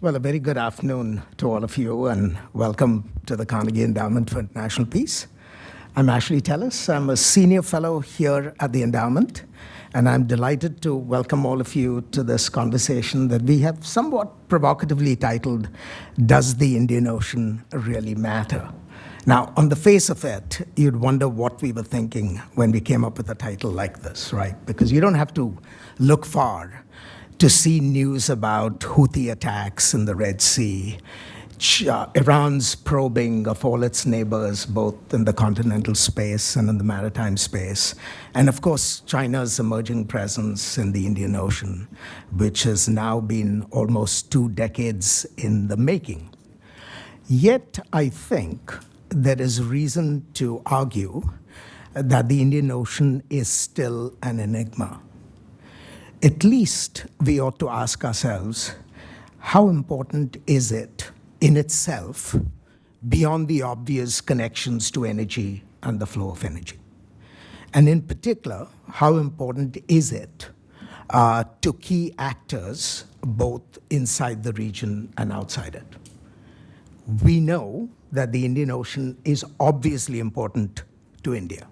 Well, a very good afternoon to all of you, and welcome to the Carnegie Endowment for International Peace. I'm Ashley Tellis. I'm a senior fellow here at the Endowment, and I'm delighted to welcome all of you to this conversation that we have somewhat provocatively titled, Does the Indian Ocean Really Matter? Now, on the face of it, you'd wonder what we were thinking when we came up with a title like this, right? Because you don't have to look far to see news about Houthi attacks in the Red Sea, Iran's probing of all its neighbors, both in the continental space and in the maritime space, and of course, China's emerging presence in the Indian Ocean, which has now been almost 2 decades in the making. Yet, I think there is reason to argue that the Indian Ocean is still an enigma. At least we ought to ask ourselves, how important is it in itself beyond the obvious connections to energy and the flow of energy? And in particular, how important is it to key actors both inside the region and outside it? We know that the Indian Ocean is obviously important to India.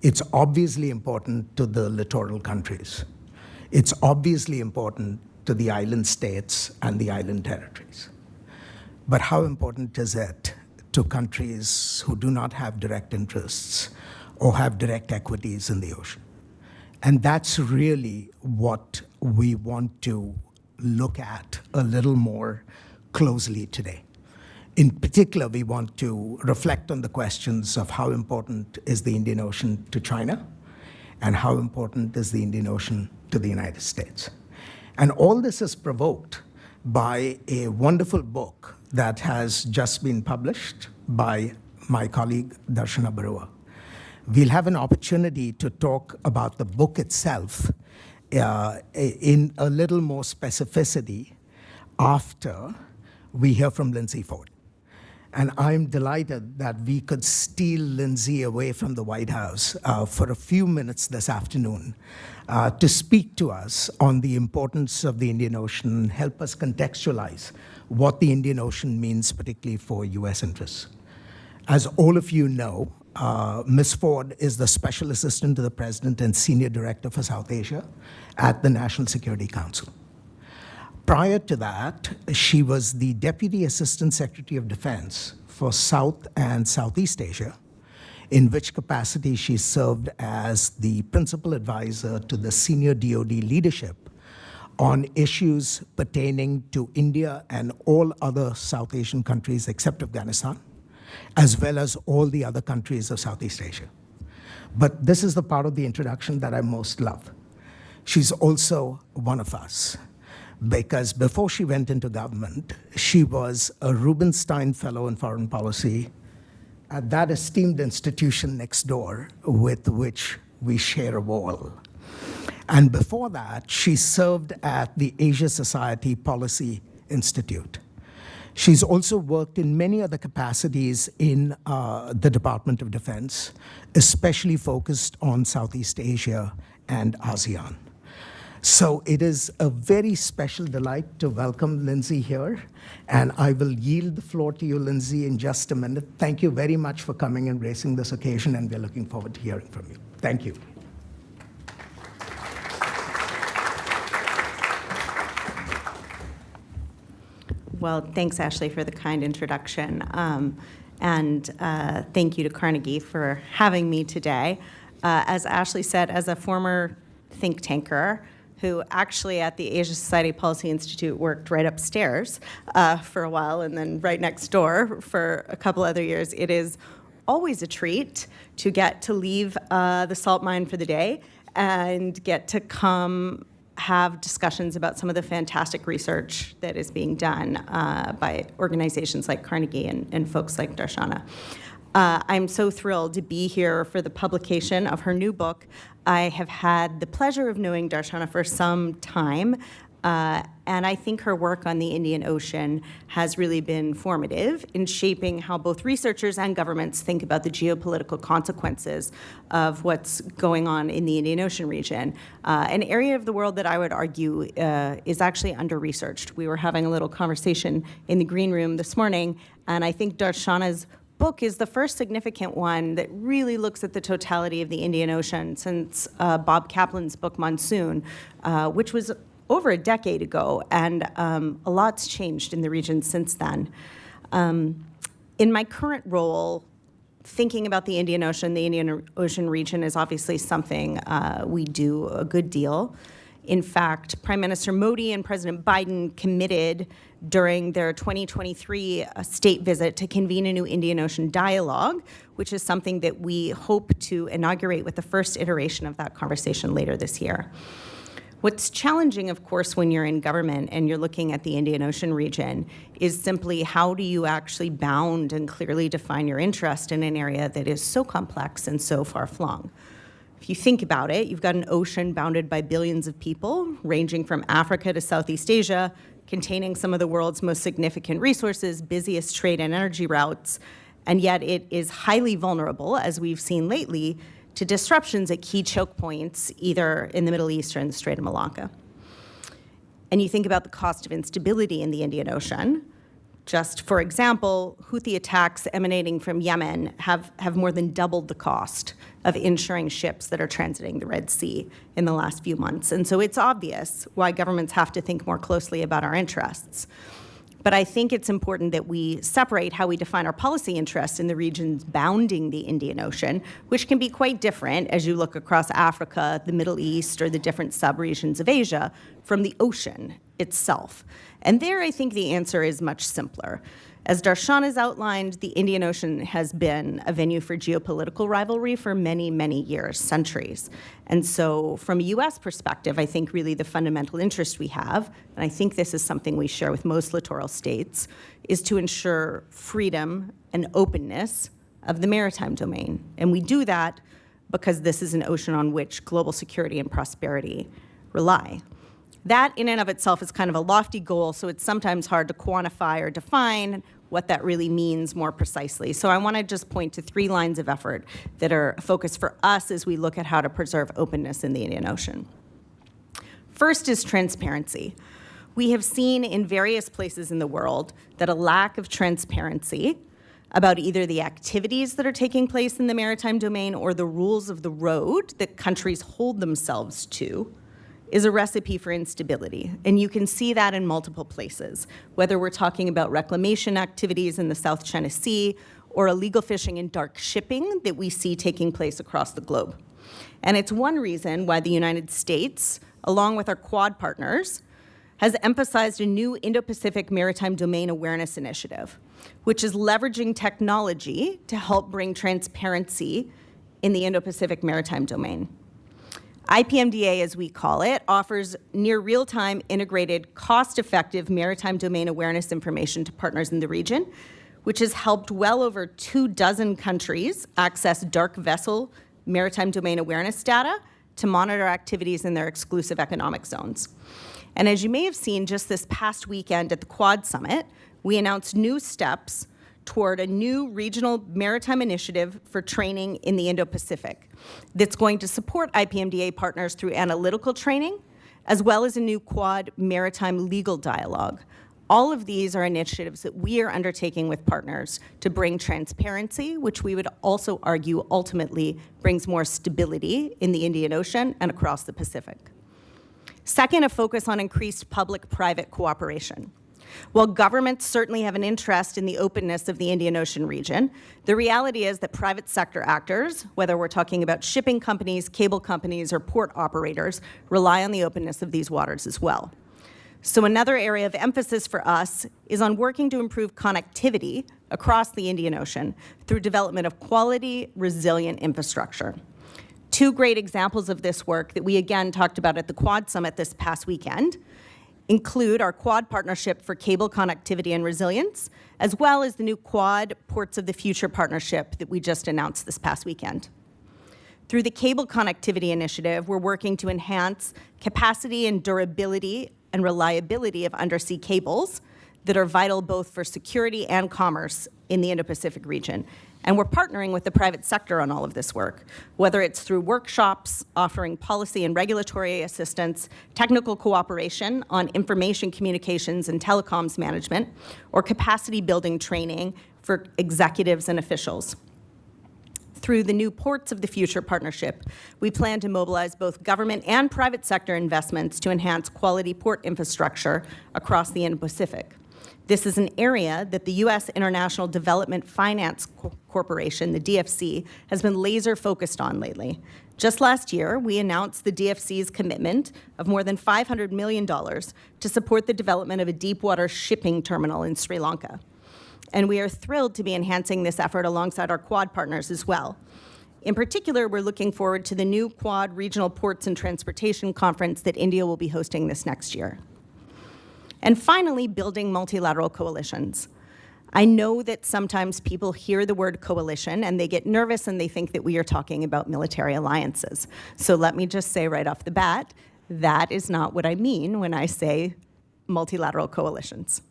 It's obviously important to the littoral countries. It's obviously important to the island states and the island territories. But how important is it to countries who do not have direct interests or have direct equities in the ocean? And that's really what we want to look at a little more closely today. In particular, we want to reflect on the questions of how important is the Indian Ocean to China and how important is the Indian Ocean to the United States. And all this is provoked by a wonderful book that has just been published by my colleague, Darshana Baruah. We'll have an opportunity to talk about the book itself in a little more specificity after we hear from Lindsay Ford. And I'm delighted that we could steal Lindsay away from the White House for a few minutes this afternoon to speak to us on the importance of the Indian Ocean, help us contextualize what the Indian Ocean means, particularly for US interests. As all of you know, Ms. Ford is the Special Assistant to the President and Senior Director for South Asia at the National Security Council. Prior to that, she was the Deputy Assistant Secretary of Defense for South and Southeast Asia, in which capacity she served as the Principal Advisor to the Senior DoD leadership on issues pertaining to India and all other South Asian countries except Afghanistan, as well as all the other countries of Southeast Asia. But this is the part of the introduction that I most love. She's also one of us, because before she went into government, she was a Rubinstein Fellow in Foreign Policy at that esteemed institution next door with which we share a wall. And before that, she served at the Asia Society Policy Institute. She's also worked in many other capacities in the Department of Defense, especially focused on Southeast Asia and ASEAN. So it is a very special delight to welcome Lindsay here, and I will yield the floor to you, Lindsay, in just a minute. Thank you very much for coming and gracing this occasion, and we're looking forward to hearing from you. Thank you. Well, thanks, Ashley, for the kind introduction. And thank you to Carnegie for having me today. As Ashley said, as a former think tanker, who actually at the Asia Society Policy Institute worked right upstairs for a while and then right next door for a couple other years, it is always a treat to get to leave the salt mine for the day and get to come have discussions about some of the fantastic research that is being done by organizations like Carnegie and folks like Darshana. I'm so thrilled to be here for the publication of her new book. I have had the pleasure of knowing Darshana for some time. And I think her work on the Indian Ocean has really been formative in shaping how both researchers and governments think about the geopolitical consequences of what's going on in the Indian Ocean region, an area of the world that I would argue is actually under-researched. We were having a little conversation in the green room this morning, and I think Darshana's book is the first significant one that really looks at the totality of the Indian Ocean since Bob Kaplan's book Monsoon, which was over a decade ago, and a lot's changed in the region since then. In my current role, thinking about the Indian Ocean region is obviously something we do a good deal. In fact, Prime Minister Modi and President Biden committed during their 2023 state visit to convene a new Indian Ocean dialogue, which is something that we hope to inaugurate with the first iteration of that conversation later this year. What's challenging, of course, when you're in government and you're looking at the Indian Ocean region is simply how do you actually bound and clearly define your interest in an area that is so complex and so far-flung. If you think about it, you've got an ocean bounded by billions of people, ranging from Africa to Southeast Asia, containing some of the world's most significant resources, busiest trade and energy routes, and yet it is highly vulnerable, as we've seen lately, to disruptions at key choke points, either in the Middle East or in the Strait of Malacca. And you think about the cost of instability in the Indian Ocean. Just for example, Houthi attacks emanating from Yemen have more than doubled the cost of insuring ships that are transiting the Red Sea in the last few months. And so it's obvious why governments have to think more closely about our interests. But I think it's important that we separate how we define our policy interests in the regions bounding the Indian Ocean, which can be quite different as you look across Africa, the Middle East, or the different subregions of Asia, from the ocean itself. And there, I think the answer is much simpler. As Darshana has outlined, the Indian Ocean has been a venue for geopolitical rivalry for many, many years, centuries. And so from a U.S. perspective, I think really the fundamental interest we have, and I think this is something we share with most littoral states, is to ensure freedom and openness of the maritime domain. And we do that because this is an ocean on which global security and prosperity rely. That in and of itself is kind of a lofty goal, so it's sometimes hard to quantify or define what that really means more precisely. So I want to just point to 3 lines of effort that are a focus for us as we look at how to preserve openness in the Indian Ocean. First is transparency. We have seen in various places in the world that a lack of transparency about either the activities that are taking place in the maritime domain or the rules of the road that countries hold themselves to is a recipe for instability. And you can see that in multiple places, whether we're talking about reclamation activities in the South China Sea or illegal fishing and dark shipping that we see taking place across the globe. And it's one reason why the United States, along with our Quad partners, has emphasized a new Indo-Pacific Maritime Domain Awareness Initiative, which is leveraging technology to help bring transparency in the Indo-Pacific Maritime Domain. IPMDA, as we call it, offers near real-time, integrated, cost-effective maritime domain awareness information to partners in the region, which has helped well over 24 countries access dark vessel maritime domain awareness data to monitor activities in their exclusive economic zones. And as you may have seen just this past weekend at the Quad Summit, we announced new steps toward a new regional maritime initiative for training in the Indo-Pacific that's going to support IPMDA partners through analytical training, as well as a new Quad maritime legal dialogue. All of these are initiatives that we are undertaking with partners to bring transparency, which we would also argue ultimately brings more stability in the Indian Ocean and across the Pacific. Second, a focus on increased public-private cooperation. While governments certainly have an interest in the openness of the Indian Ocean region, the reality is that private sector actors, whether we're talking about shipping companies, cable companies, or port operators, rely on the openness of these waters as well. So another area of emphasis for us is on working to improve connectivity across the Indian Ocean through development of quality, resilient infrastructure. 2 great examples of this work that we again talked about at the Quad Summit this past weekend include our Quad Partnership for Cable Connectivity and Resilience, as well as the new Quad Ports of the Future Partnership that we just announced this past weekend. Through the Cable Connectivity Initiative, we're working to enhance capacity and durability and reliability of undersea cables that are vital both for security and commerce in the Indo-Pacific region. And we're partnering with the private sector on all of this work, whether it's through workshops, offering policy and regulatory assistance, technical cooperation on information communications and telecoms management, or capacity building training for executives and officials. Through the new Ports of the Future partnership, we plan to mobilize both government and private sector investments to enhance quality port infrastructure across the Indo-Pacific. This is an area that the U.S. International Development Finance Corporation, the DFC, has been laser focused on lately. Just last year, we announced the DFC's commitment of more than $500 million to support the development of a deepwater shipping terminal in Sri Lanka. And we are thrilled to be enhancing this effort alongside our Quad partners as well. In particular, we're looking forward to the new Quad Regional Ports and Transportation Conference that India will be hosting this next year. And finally, building multilateral coalitions. I know that sometimes people hear the word coalition and they get nervous and they think that we are talking about military alliances. So let me just say right off the bat, that is not what I mean when I say multilateral coalitions.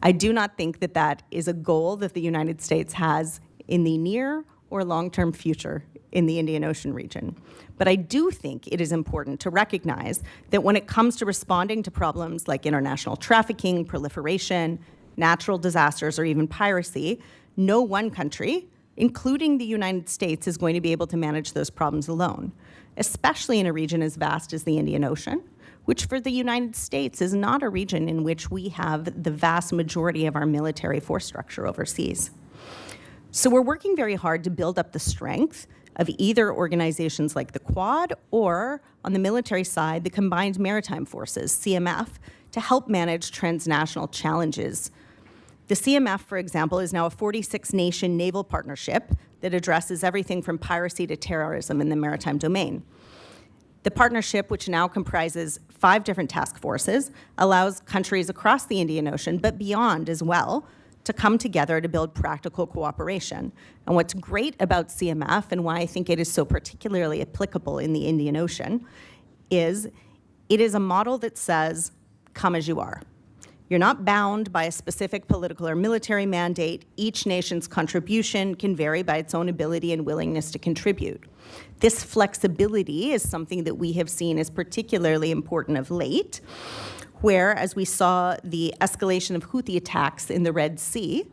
I do not think that that is a goal that the United States has in the near or long-term future in the Indian Ocean region. But I do think it is important to recognize that when it comes to responding to problems like international trafficking, proliferation, natural disasters, or even piracy, no one country, including the United States, is going to be able to manage those problems alone, especially in a region as vast as the Indian Ocean, which for the United States is not a region in which we have the vast majority of our military force structure overseas. So we're working very hard to build up the strength of either organizations like the Quad or, on the military side, the Combined Maritime Forces, CMF, to help manage transnational challenges. The CMF, for example, is now a 46-nation naval partnership that addresses everything from piracy to terrorism in the maritime domain. The partnership, which now comprises 5 different task forces, allows countries across the Indian Ocean, but beyond as well, to come together to build practical cooperation. And what's great about CMF, and why I think it is so particularly applicable in the Indian Ocean, is it is a model that says, come as you are. You're not bound by a specific political or military mandate. Each nation's contribution can vary by its own ability and willingness to contribute. This flexibility is something that we have seen as particularly important of late, where, as we saw the escalation of Houthi attacks in the Red Sea,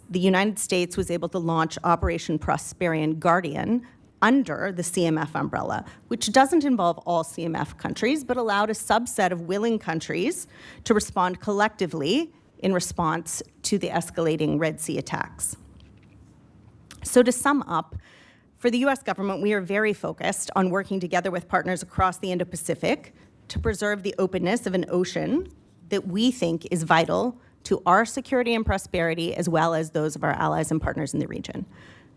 the United States was able to launch Operation Prosperian Guardian under the CMF umbrella, which doesn't involve all CMF countries, but allowed a subset of willing countries to respond collectively in response to the escalating Red Sea attacks. So to sum up, for the US government, we are very focused on working together with partners across the Indo-Pacific to preserve the openness of an ocean that we think is vital to our security and prosperity, as well as those of our allies and partners in the region.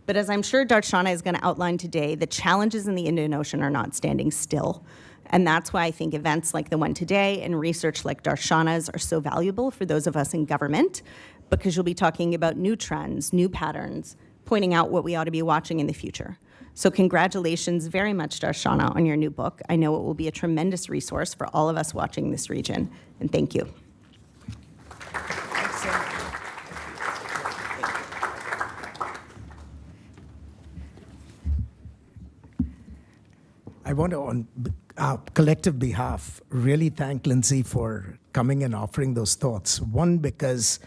But as I'm sure Darshana is going to outline today, the challenges in the Indian Ocean are not standing still. And that's why I think events like the one today and research like Darshana's are so valuable for those of us in government, because you'll be talking about new trends, new patterns, pointing out what we ought to be watching in the future. So congratulations very much, Darshana, on your new book. I know it will be a tremendous resource for all of us watching this region, and thank you. I want to, on our collective behalf, really thank Lindsay for coming and offering those thoughts. One, because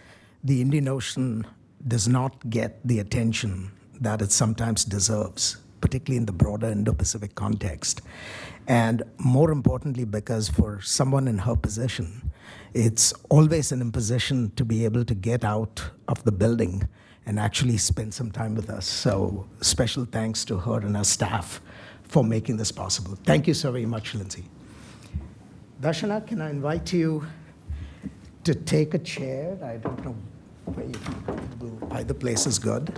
the Indian Ocean does not get the attention that it sometimes deserves, particularly in the broader Indo-Pacific context. And more importantly, because for someone in her position, it's always an imposition to be able to get out of the building and actually spend some time with us. So special thanks to her and her staff for making this possible. Thank you so very much, Lindsay. Darshana, can I invite you to take a chair? I don't know where you feel comfortable. Either place is good.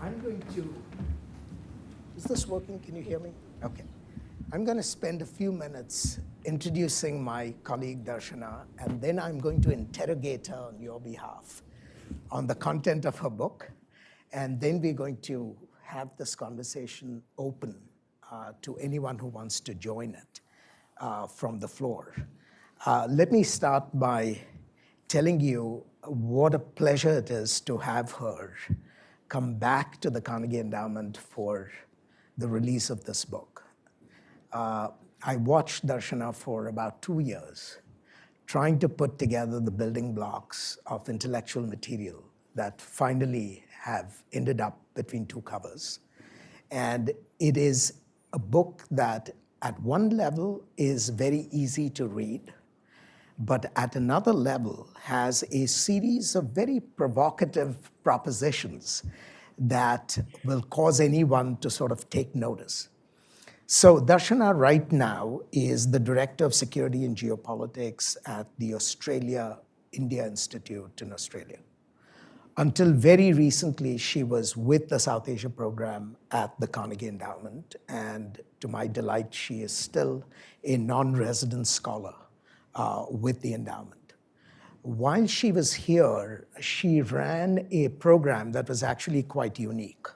I'm going to, is this working? Can you hear me? Okay. I'm going to spend a few minutes introducing my colleague Darshana, and then I'm going to interrogate her on your behalf on the content of her book, and then we're going to have this conversation open to anyone who wants to join it. from the floor. Let me start by telling you what a pleasure it is to have her come back to the Carnegie Endowment for the release of this book. I watched Darshana for about 2 years, trying to put together the building blocks of intellectual material that finally have ended up between 2 covers. And it is a book that at one level is very easy to read, but at another level has a series of very provocative propositions that will cause anyone to sort of take notice. So Darshana right now is the Director of Security and Geopolitics at the Australia-India Institute in Australia. Until very recently, she was with the South Asia program at the Carnegie Endowment, and to my delight, she is still a non-resident scholar with the endowment. While she was here, she ran a program that was actually quite unique.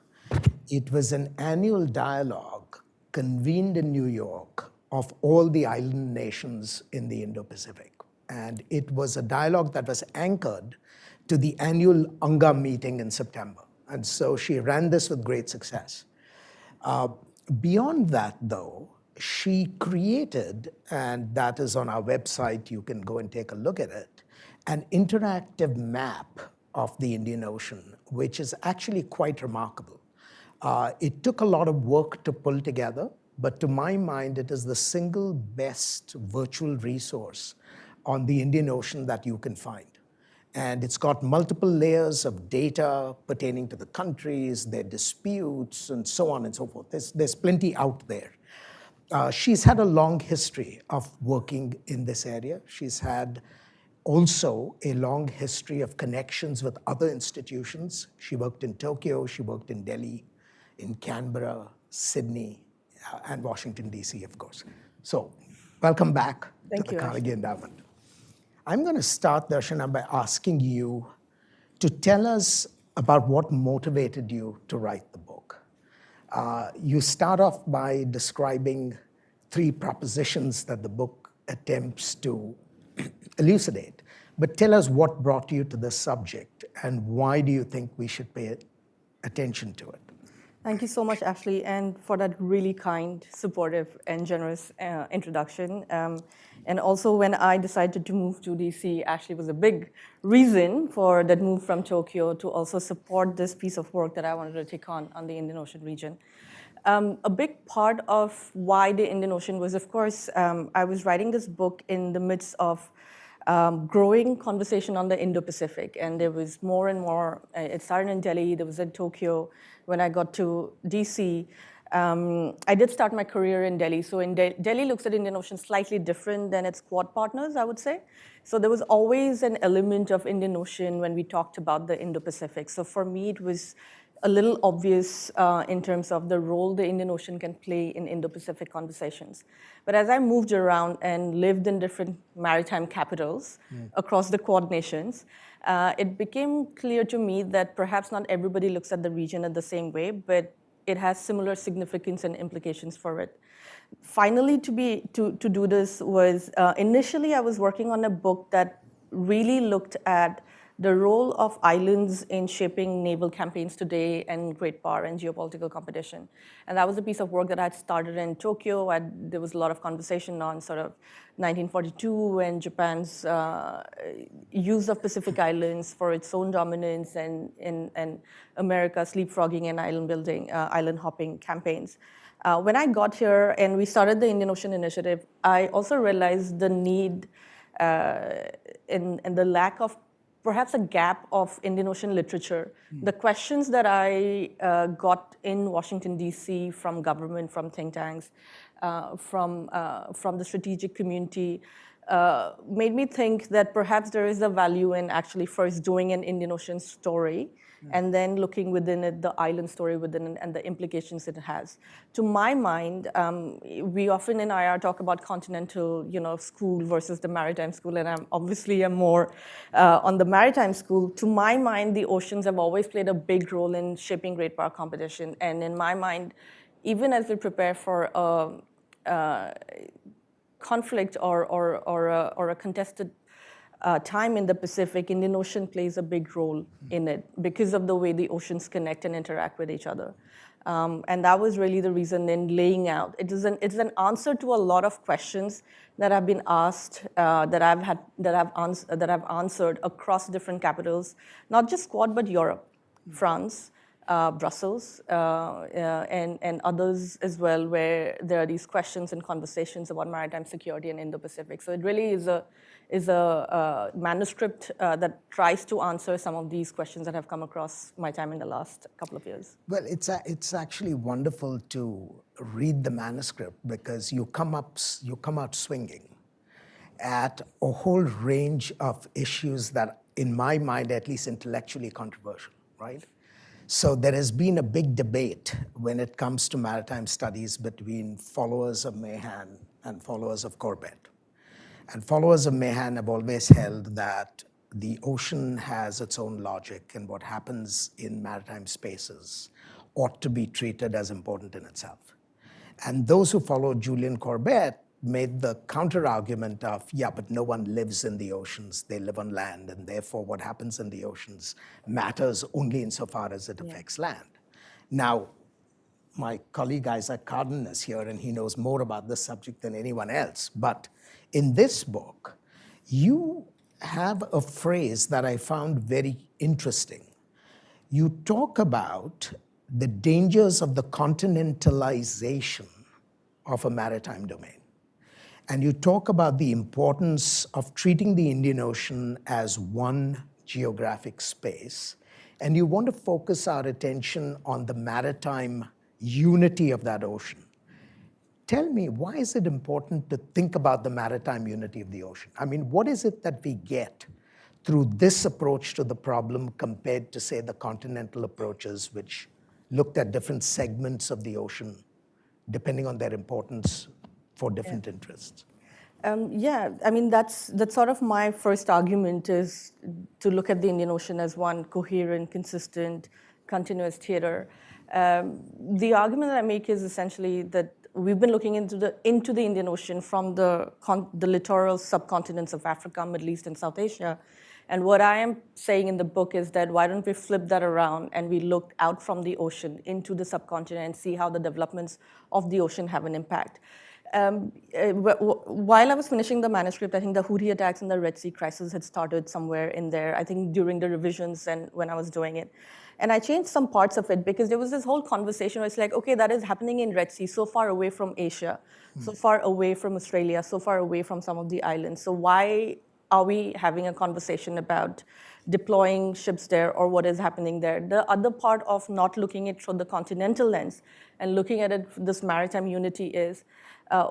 It was an annual dialogue convened in New York of all the island nations in the Indo-Pacific. And it was a dialogue that was anchored to the annual UNGA meeting in September. And so she ran this with great success. Beyond that, though, she created, and that is on our website, you can go and take a look at it, an interactive map of the Indian Ocean, which is actually quite remarkable. It took a lot of work to pull together, but to my mind, it is the single best virtual resource on the Indian Ocean that you can find. And it's got multiple layers of data pertaining to the countries, their disputes, and so on and so forth. There's plenty out there. She's had a long history of working in this area. She's had also a long history of connections with other institutions. She worked in Tokyo, she worked in Delhi, in Canberra, Sydney, and Washington, D.C., of course. So welcome back to the Carnegie Endowment. I'm going to start, Darshana, by asking you to tell us about what motivated you to write the book. You start off by describing 3 propositions that the book attempts to elucidate. But tell us what brought you to this subject and why do you think we should pay attention to it? Thank you so much, Ashley, and for that really kind, supportive, and generous introduction. And also, when I decided to move to DC, Ashley was a big reason for that move from Tokyo to also support this piece of work that I wanted to take on the Indian Ocean region. A big part of why the Indian Ocean was, of course, I was writing this book in the midst of growing conversation on the Indo-Pacific, and there was more and more. It started in Delhi, there was in Tokyo. When I got to DC, I did start my career in Delhi. So in Delhi looks at Indian Ocean slightly different than its Quad partners, I would say. So there was always an element of Indian Ocean when we talked about the Indo-Pacific. So for me, it was a little obvious in terms of the role the Indian Ocean can play in Indo-Pacific conversations. But as I moved around and lived in different maritime capitals across the Quad nations, it became clear to me that perhaps not everybody looks at the region in the same way, but it has similar significance and implications for it. Finally, to do this was, initially I was working on a book that really looked at the role of islands in shaping naval campaigns today and great power and geopolitical competition. And that was a piece of work that I had started in Tokyo. There was a lot of conversation on sort of 1942 and Japan's use of Pacific Islands for its own dominance and America's leapfrogging and island building, island hopping campaigns. When I got here and we started the Indian Ocean Initiative, I also realized the need and the lack of perhaps a gap of Indian Ocean literature. The questions that I got in Washington, D.C. from government, from think tanks, from the strategic community, made me think that perhaps there is a value in actually first doing an Indian Ocean story and then looking within it, the island story within it, and the implications it has. To my mind, we often in IR talk about continental, school versus the maritime school, and I'm obviously more on the maritime school. To my mind, the oceans have always played a big role in shaping great power competition, and in my mind, even as we prepare for conflict or a contested time in the Pacific, Indian Ocean plays a big role in it because of the way the oceans connect and interact with each other. And that was really the reason in laying out. It's an answer to a lot of questions that have been asked, that I've answered across different capitals, not just Quad, but Europe, France, Brussels, and others as well, where there are these questions and conversations about maritime security in Indo-Pacific. So it really is a manuscript that tries to answer some of these questions that have come across my time in the last couple of years. Well, it's actually wonderful to read the manuscript because you come out swinging at a whole range of issues that, in my mind, at least intellectually controversial, right? So there has been a big debate when it comes to maritime studies between followers of Mahan and followers of Corbett. And followers of Mahan have always held that the ocean has its own logic, and what happens in maritime spaces ought to be treated as important in itself. And those who followed Julian Corbett made the counter-argument of, yeah, but no one lives in the oceans, they live on land, and therefore what happens in the oceans matters only insofar as it affects land. Now, my colleague Isaac Carden is here, and he knows more about this subject than anyone else, but in this book, you have a phrase that I found very interesting. You talk about the dangers of the continentalization of a maritime domain. And you talk about the importance of treating the Indian Ocean as one geographic space. And you want to focus our attention on the maritime unity of that ocean. Tell me, why is it important to think about the maritime unity of the ocean? I mean, what is it that we get through this approach to the problem compared to, say, the continental approaches, which looked at different segments of the ocean, depending on their importance for different interests? Yeah, I mean, that's sort of my first argument, is to look at the Indian Ocean as one coherent, consistent, continuous theater. The argument that I make is essentially that we've been looking into the Indian Ocean from the littoral subcontinents of Africa, Middle East, and South Asia. And what I am saying in the book is that why don't we flip that around and we look out from the ocean into the subcontinent and see how the developments of the ocean have an impact. While I was finishing the manuscript, I think the Houthi attacks and the Red Sea crisis had started somewhere in there, I think during the revisions and when I was doing it. And I changed some parts of it because there was this whole conversation where it's like, okay, that is happening in Red Sea, so far away from Asia, so far away from Australia, so far away from some of the islands. So why are we having a conversation about deploying ships there or what is happening there? The other part of not looking at it through the continental lens and looking at it, this maritime unity is,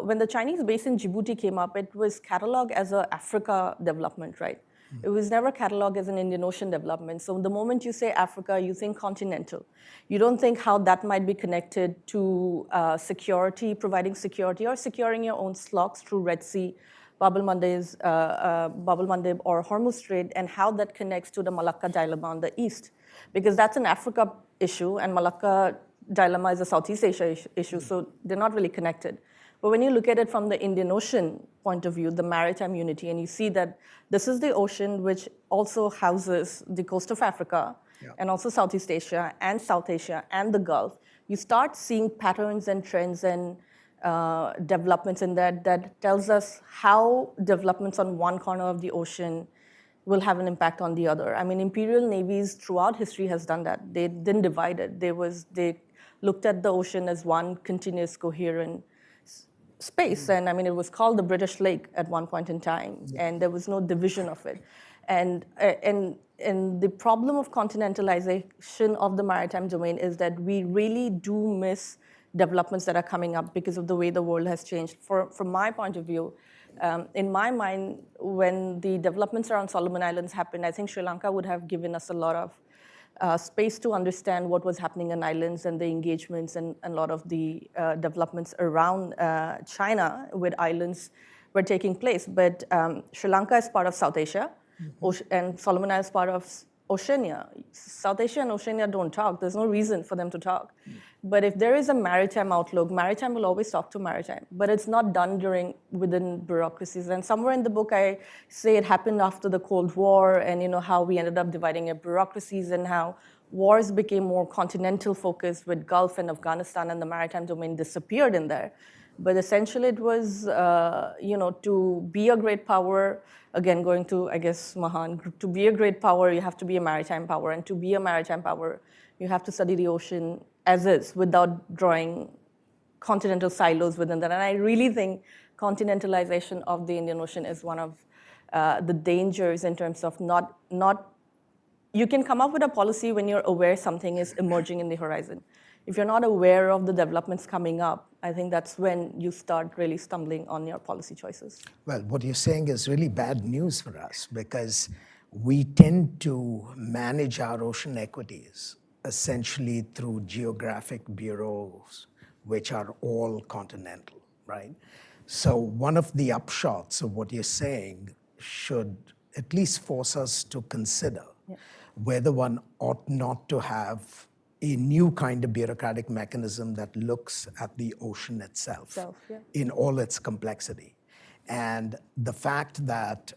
when the Chinese base in Djibouti came up, it was cataloged as an Africa development, right? It was never cataloged as an Indian Ocean development. So the moment you say Africa, you think continental. You don't think how that might be connected to security, providing security, or securing your own slots through Red Sea, Bab el-Mandeb or Hormuz Strait, and how that connects to the Malacca dilemma on the east. Because that's an Africa issue, and Malacca dilemma is a Southeast Asia issue, so they're not really connected. But when you look at it from the Indian Ocean point of view, the maritime unity, and you see that this is the ocean which also houses the coast of Africa, and also Southeast Asia and South Asia and the Gulf, you start seeing patterns and trends and developments in that tells us how developments on one corner of the ocean will have an impact on the other. I mean, imperial navies throughout history has done that. They didn't divide it. They looked at the ocean as one continuous, coherent space. And I mean, it was called the British Lake at one point in time, and there was no division of it. And the problem of continentalization of the maritime domain is that we really do miss developments that are coming up because of the way the world has changed. From my point of view, in my mind, when the developments around Solomon Islands happened, I think Sri Lanka would have given us a lot of space to understand what was happening in islands and the engagements and a lot of the developments around China with islands were taking place. But Sri Lanka is part of South Asia, and Solomon Islands is part of Oceania. South Asia and Oceania don't talk. There's no reason for them to talk. But if there is a maritime outlook, maritime will always talk to maritime. But it's not done within bureaucracies. And somewhere in the book, I say it happened after the Cold War, and how we ended up dividing up bureaucracies and how wars became more continental focused with Gulf and Afghanistan, and the maritime domain disappeared in there. But essentially, it was, to be a great power. Again, going to, I guess, Mahan, to be a great power, you have to be a maritime power. And to be a maritime power, you have to study the ocean as is without drawing continental silos within that. And I really think continentalization of the Indian Ocean is one of the dangers in terms of not. You can come up with a policy when you're aware something is emerging in the horizon. If you're not aware of the developments coming up, I think that's when you start really stumbling on your policy choices. Well, what you're saying is really bad news for us because we tend to manage our ocean equities essentially through geographic bureaus, which are all continental, right? So one of the upshots of what you're saying should at least force us to consider whether one ought not to have a new kind of bureaucratic mechanism that looks at the ocean itself in all its complexity. And the fact that,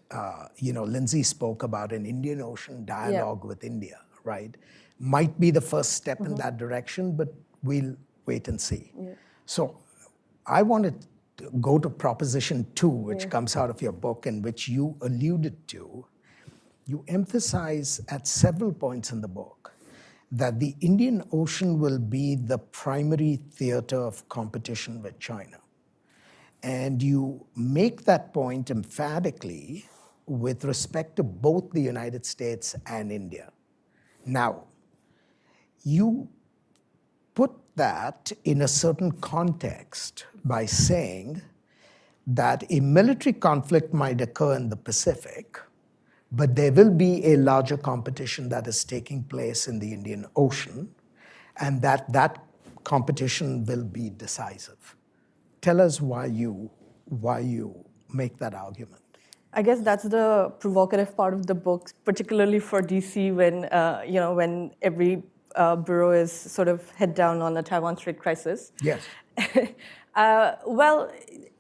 Lindsay spoke about an Indian Ocean dialogue with India, right, might be the first step in that direction, but we'll wait and see. So I wanted to go to Proposition 2, which comes out of your book and which you alluded to. You emphasize at several points in the book that the Indian Ocean will be the primary theater of competition with China. And you make that point emphatically with respect to both the United States and India. Now, you put that in a certain context by saying that a military conflict might occur in the Pacific, but there will be a larger competition that is taking place in the Indian Ocean, and that competition will be decisive. Tell us why you make that argument. I guess that's the provocative part of the book, particularly for DC when every bureau is sort of head down on the Taiwan Strait crisis. Yes. Well,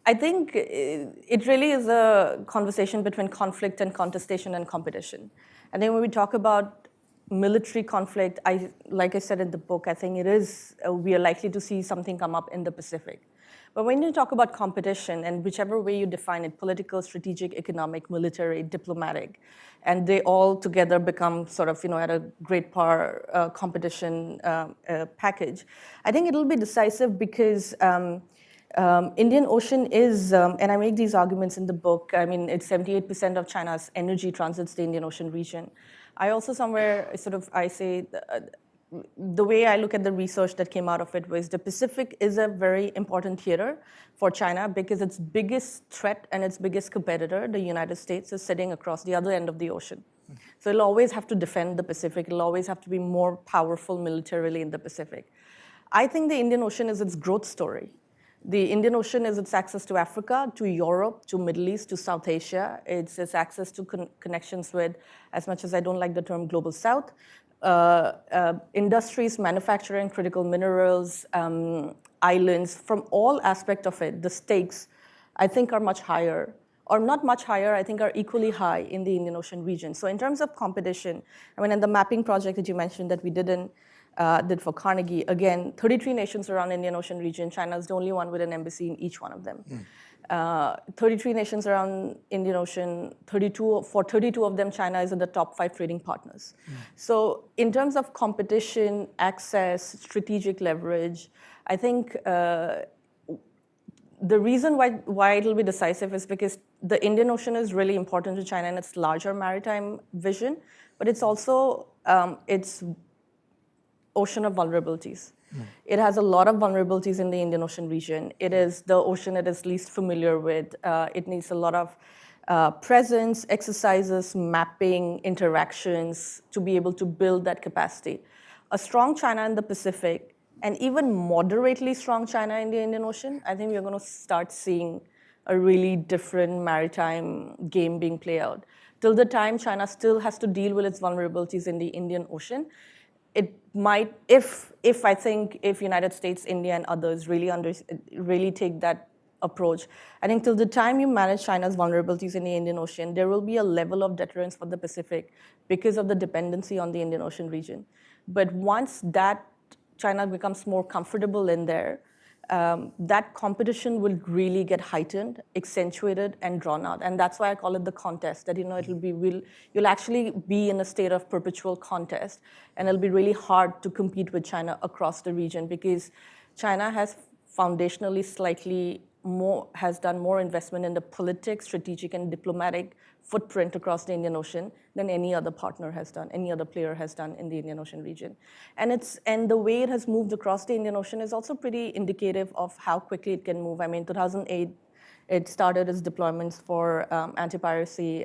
I think it really is a conversation between conflict and contestation and competition. And then when we talk about military conflict, like I said in the book, I think we are likely to see something come up in the Pacific. But when you talk about competition, and whichever way you define it, political, strategic, economic, military, diplomatic, and they all together become sort of, at a great par competition package, I think it'll be decisive because Indian Ocean is, and I make these arguments in the book, it's 78% of China's energy transits the Indian Ocean region. I also somewhere I say, the way I look at the research that came out of it was the Pacific is a very important theater for China because its biggest threat and its biggest competitor, the United States, is sitting across the other end of the ocean. So it'll always have to defend the Pacific. It'll always have to be more powerful militarily in the Pacific. I think the Indian Ocean is its growth story. The Indian Ocean is its access to Africa, to Europe, to Middle East, to South Asia. It's its access to connections with, as much as I don't like the term Global South, industries, manufacturing, critical minerals, islands, from all aspects of it, the stakes, I think, are much higher. Or not much higher, I think are equally high in the Indian Ocean region. So in terms of competition, in the mapping project that you mentioned that we did for Carnegie, again, 33 nations around Indian Ocean region. China is the only one with an embassy in each one of them. 33 nations around Indian Ocean, 32 of them, China is in the top 5 trading partners. So in terms of competition, access, strategic leverage, I think the reason why it'll be decisive is because the Indian Ocean is really important to China in its larger maritime vision, but it's also its ocean of vulnerabilities. It has a lot of vulnerabilities in the Indian Ocean region. It is the ocean it is least familiar with. It needs a lot of presence, exercises, mapping, interactions to be able to build that capacity. A strong China in the Pacific, and even moderately strong China in the Indian Ocean, I think we're going to start seeing a really different maritime game being played out. till the time China still has to deal with its vulnerabilities in the Indian Ocean, it might, if I think if United States, India, and others really take that approach, I think till the time you manage China's vulnerabilities in the Indian Ocean, there will be a level of deterrence for the Pacific because of the dependency on the Indian Ocean region. But once that China becomes more comfortable in there, that competition will really get heightened, accentuated, and drawn out. And that's why I call it the contest, that you'll actually be in a state of perpetual contest, and it'll be really hard to compete with China across the region because China has foundationally has done more investment in the political, strategic, and diplomatic footprint across the Indian Ocean than any other partner has done, any other player has done in the Indian Ocean region. And the way it has moved across the Indian Ocean is also pretty indicative of how quickly it can move. I mean, 2008, it started its deployments for anti-piracy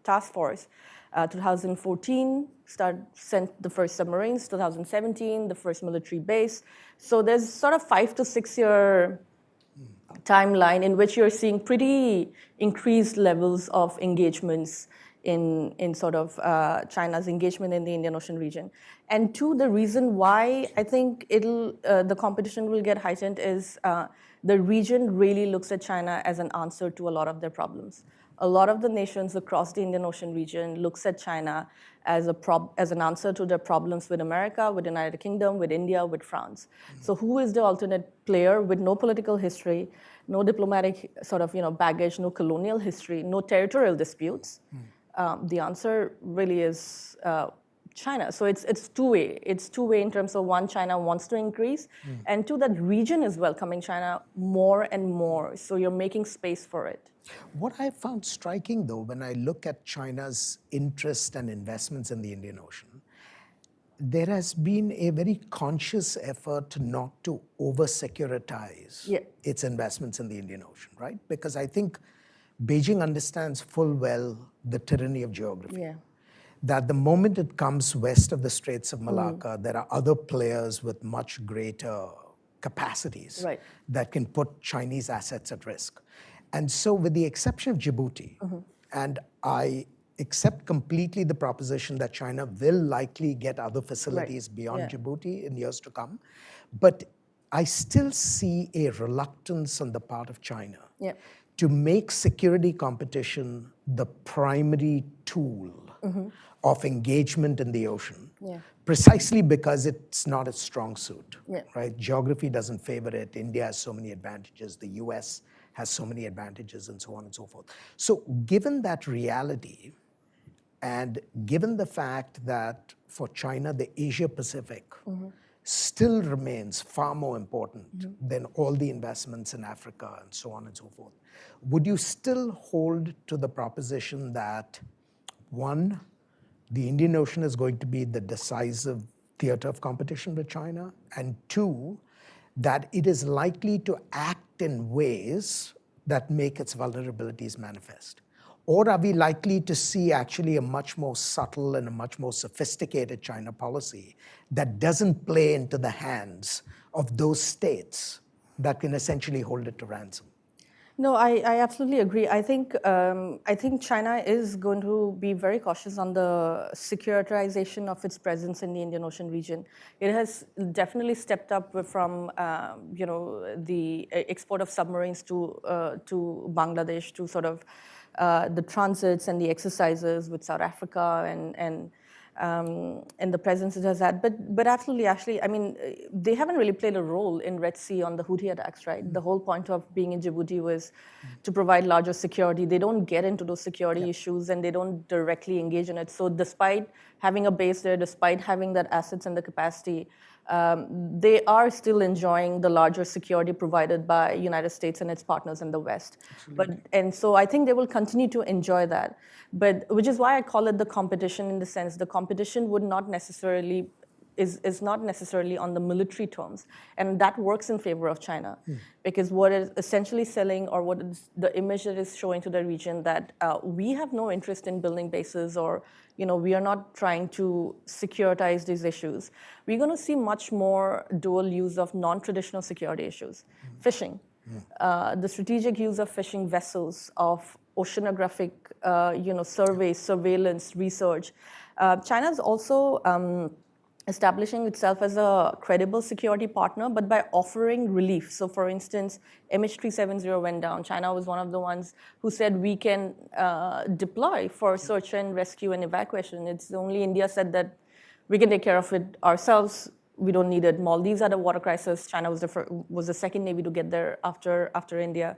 task force. 2014, sent the first submarines. 2017, the first military base. So there's sort of 5 to 6 year timeline in which you're seeing pretty increased levels of engagements in sort of China's engagement in the Indian Ocean region. And two, the reason why I think the competition will get heightened is the region really looks at China as an answer to a lot of their problems. A lot of the nations across the Indian Ocean region looks at China as an answer to their problems with America, with the United Kingdom, with India, with France. So who is the alternate player with no political history, no diplomatic sort of baggage, no colonial history, no territorial disputes? The answer really is China. So it's two-way. It's two-way in terms of one, China wants to increase, and two, that region is welcoming China more and more. So you're making space for it. What I found striking, though, when I look at China's interest and investments in the Indian Ocean, there has been a very conscious effort not to over-securitize its investments in the Indian Ocean, right? Because I think Beijing understands full well the tyranny of geography. Yeah. That the moment it comes west of the Straits of Malacca, there are other players with much greater capacities that can put Chinese assets at risk. And so with the exception of Djibouti, and I accept completely the proposition that China will likely get other facilities beyond Djibouti in years to come, but I still see a reluctance on the part of China to make security competition the primary tool of engagement in the ocean, precisely because it's not its strong suit, right? Geography doesn't favor it. India has so many advantages. The US has so many advantages, and so on and so forth. So given that reality, and given the fact that for China, the Asia-Pacific still remains far more important than all the investments in Africa and so on and so forth, would you still hold to the proposition that, one, the Indian Ocean is going to be the decisive theater of competition with China, and two, that it is likely to act in ways that make its vulnerabilities manifest? Or are we likely to see actually a much more subtle and a much more sophisticated China policy that doesn't play into the hands of those states that can essentially hold it to ransom? No, I absolutely agree. I think China is going to be very cautious on the securitization of its presence in the Indian Ocean region. It has definitely stepped up from the export of submarines to Bangladesh, to sort of the transits and the exercises with South Africa and the presence it has had. But absolutely, actually, I mean, they haven't really played a role in Red Sea on the Houthi attacks, right? The whole point of being in Djibouti was to provide larger security. They don't get into those security issues, and they don't directly engage in it. So despite having a base there, despite having that assets and the capacity, they are still enjoying the larger security provided by United States and its partners in the West. And so I think they will continue to enjoy that. But which is why I call it the competition, in the sense the competition would not necessarily is not necessarily on the military terms, and that works in favor of China, because what is essentially selling, or what is the image that is showing to the region, that we have no interest in building bases, or we are not trying to securitize these issues. We're going to see much more dual use of non-traditional security issues, fishing. The strategic use of fishing vessels, of oceanographic, surveys, surveillance, research. China is also establishing itself as a credible security partner, but by offering relief. So for instance, MH370 went down. China was one of the ones who said we can deploy for search and rescue and evacuation. It's only India said that we can take care of it ourselves. We don't need it. Maldives had a water crisis. China was the second navy to get there after India.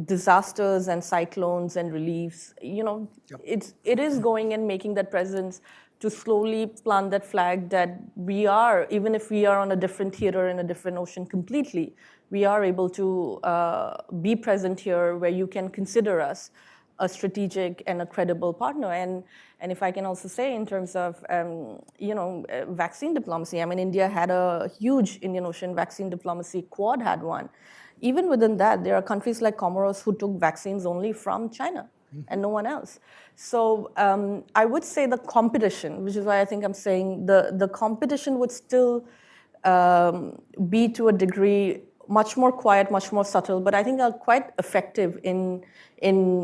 Disasters and cyclones and reliefs. It is going and making that presence to slowly plant that flag that we are, even if we are on a different theater in a different ocean completely, we are able to be present here where you can consider us a strategic and a credible partner. And if I can also say in terms of, vaccine diplomacy, I mean, India had a huge Indian Ocean vaccine diplomacy, Quad had one. Even within that, there are countries like Comoros who took vaccines only from China and no one else. So I would say the competition, which is why I think I'm saying the competition would still be to a degree much more quiet, much more subtle, but I think are quite effective in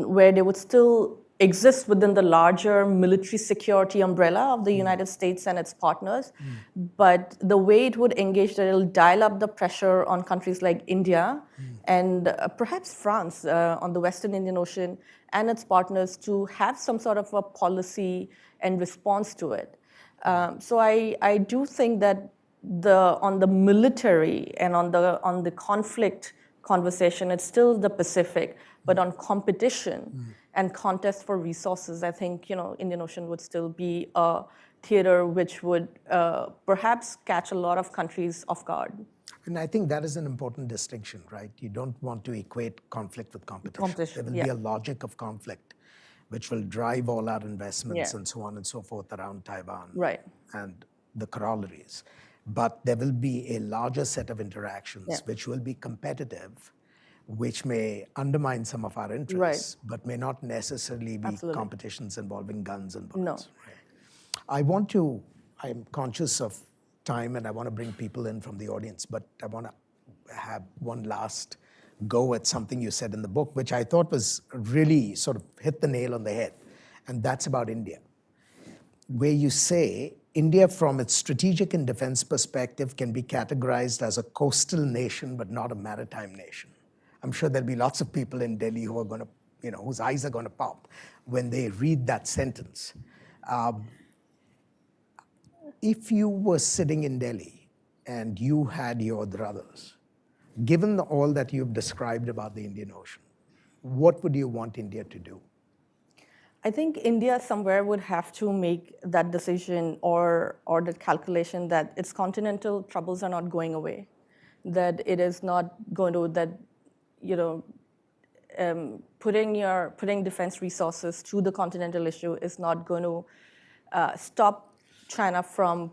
where they would still exist within the larger military security umbrella of the United States and its partners. But the way it would engage, that it'll dial up the pressure on countries like India and perhaps France on the Western Indian Ocean and its partners to have some sort of a policy and response to it. So I do think that on the military and on the conflict conversation, it's still the Pacific, but on competition and contest for resources, I think Indian Ocean would still be a theater which would perhaps catch a lot of countries off guard. And I think that is an important distinction, right? You don't want to equate conflict with competition. There will be a logic of conflict which will drive all our investments and so on and so forth around Taiwan and the corollaries. But there will be a larger set of interactions which will be competitive, which may undermine some of our interests, but may not necessarily be competitions involving guns and bullets. Right? I'm conscious of time and I want to bring people in from the audience, but I want to have one last go at something you said in the book, which I thought was really sort of hit the nail on the head. And that's about India, where you say India, from its strategic and defense perspective, can be categorized as a coastal nation, but not a maritime nation. I'm sure there'll be lots of people in Delhi who are going to, whose eyes are going to pop when they read that sentence. If you were sitting in Delhi and you had your druthers, given all that you've described about the Indian Ocean, what would you want India to do? I think India somewhere would have to make that decision or the calculation that its continental troubles are not going away, that it is not going to, putting defense resources to the continental issue is not going to stop China from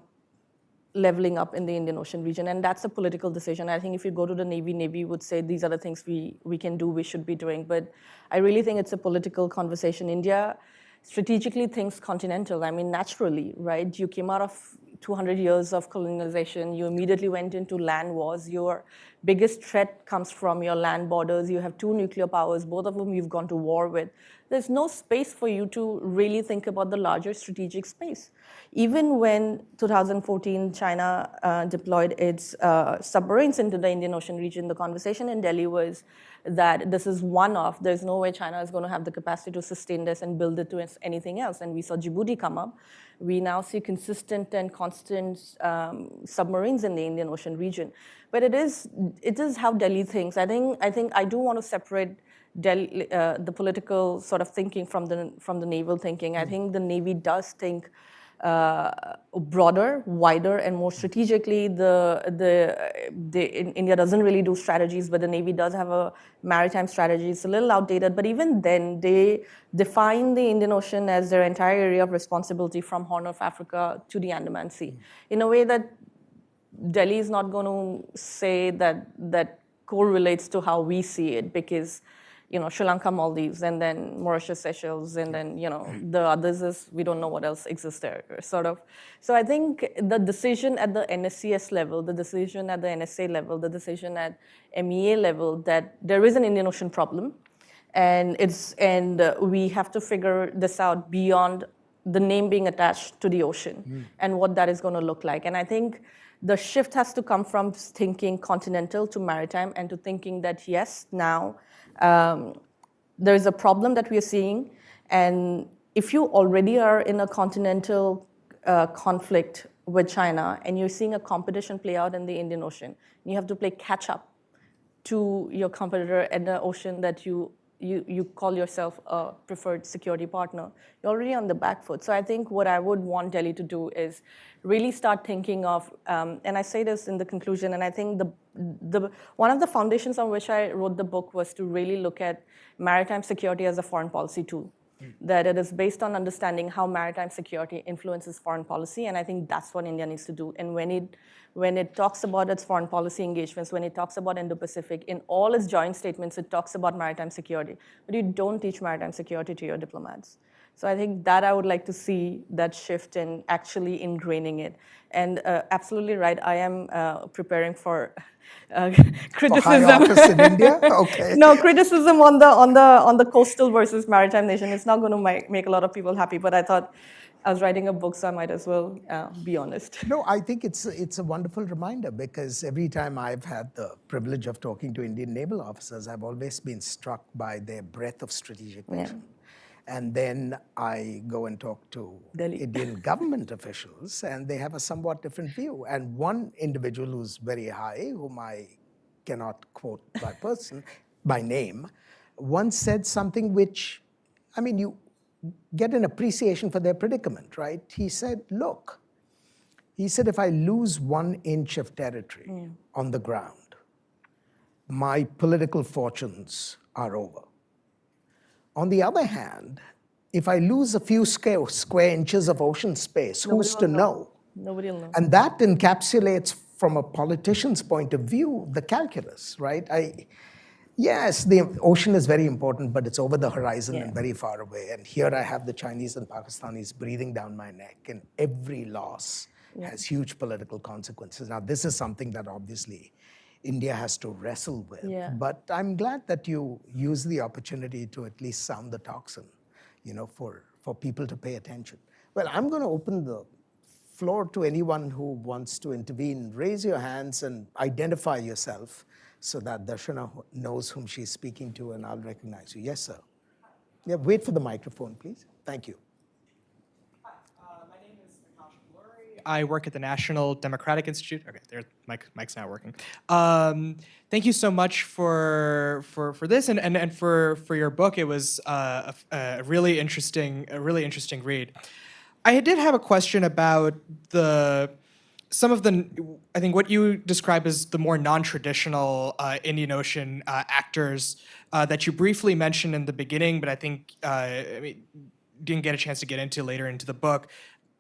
leveling up in the Indian Ocean region. And that's a political decision. I think if you go to the Navy would say these are the things we can do, we should be doing. But I really think it's a political conversation. India strategically thinks continental. I mean, naturally, right? You came out of 200 years of colonization. You immediately went into land wars. Your biggest threat comes from your land borders. You have 2 nuclear powers, both of whom you've gone to war with. There's no space for you to really think about the larger strategic space. Even when 2014 China deployed its submarines into the Indian Ocean region, the conversation in Delhi was that this is one-off. There's no way China is going to have the capacity to sustain this and build it to anything else. And we saw Djibouti come up. We now see consistent and constant submarines in the Indian Ocean region. But it is how Delhi thinks. I think I do want to separate Delhi, the political sort of thinking from the naval thinking. I think the Navy does think broader, wider, and more strategically. India doesn't really do strategies, but the Navy does have a maritime strategy. It's a little outdated, but even then, they define the Indian Ocean as their entire area of responsibility from Horn of Africa to the Andaman Sea, in a way that Delhi is not going to say that correlates to how we see it, because Sri Lanka, Maldives, and then Mauritius, Seychelles, and then, the others is, we don't know what else exists there, sort of. So I think the decision at the NSCS level, the decision at the NSA level, the decision at MEA level, that there is an Indian Ocean problem, And we have to figure this out beyond the name being attached to the ocean and what that is going to look like. And I think the shift has to come from thinking continental to maritime and to thinking that, yes, now there is a problem that we are seeing. And if you already are in a continental conflict with China and you're seeing a competition play out in the Indian Ocean, you have to play catch up to your competitor in the ocean that you call yourself a preferred security partner. You're already on the back foot. So I think what I would want Delhi to do is really start thinking of, and I say this in the conclusion, and I think one of the foundations on which I wrote the book was to really look at maritime security as a foreign policy tool. That it is based on understanding how maritime security influences foreign policy, and I think that's what India needs to do. And when it talks about its foreign policy engagements, when it talks about Indo-Pacific, in all its joint statements, it talks about maritime security. But you don't teach maritime security to your diplomats. So I think that I would like to see that shift in actually ingraining it. And absolutely right, I am preparing for criticism. For high office in India? Okay. No, criticism on the coastal versus maritime nation. It's not going to make a lot of people happy, but I thought I was writing a book, so I might as well be honest. No, I think it's a wonderful reminder, because every time I've had the privilege of talking to Indian naval officers, I've always been struck by their breadth of strategic vision. And then I go and talk to Delhi. Indian government officials, and they have a somewhat different view. And one individual who's very high, whom I cannot quote by name, once said something which, I mean, you get an appreciation for their predicament, right? He said, look, if I lose 1 inch of territory on the ground, my political fortunes are over. On the other hand, if I lose a few square inches of ocean space, who's to know? Nobody will know. And that encapsulates, from a politician's point of view, the calculus, right? Yes, the ocean is very important, but it's over the horizon and very far away. And here I have the Chinese and Pakistanis breathing down my neck, and every loss has huge political consequences. Now, this is something that obviously India has to wrestle with. But I'm glad that you use the opportunity to at least sound the tocsin, for people to pay attention. Well, I'm going to open the floor to anyone who wants to intervene. Raise your hands and identify yourself so that Darshana knows whom she's speaking to, and I'll recognize you. Yes, sir. Yeah, wait for the microphone, please. Thank you. I work at the National Democratic Institute. Okay, there, mic's not working. Thank you so much for this and for your book. It was a really interesting read. I did have a question about some of the, I think what you describe as the more non-traditional Indian Ocean actors that you briefly mentioned in the beginning, but I think didn't get a chance to get into later into the book.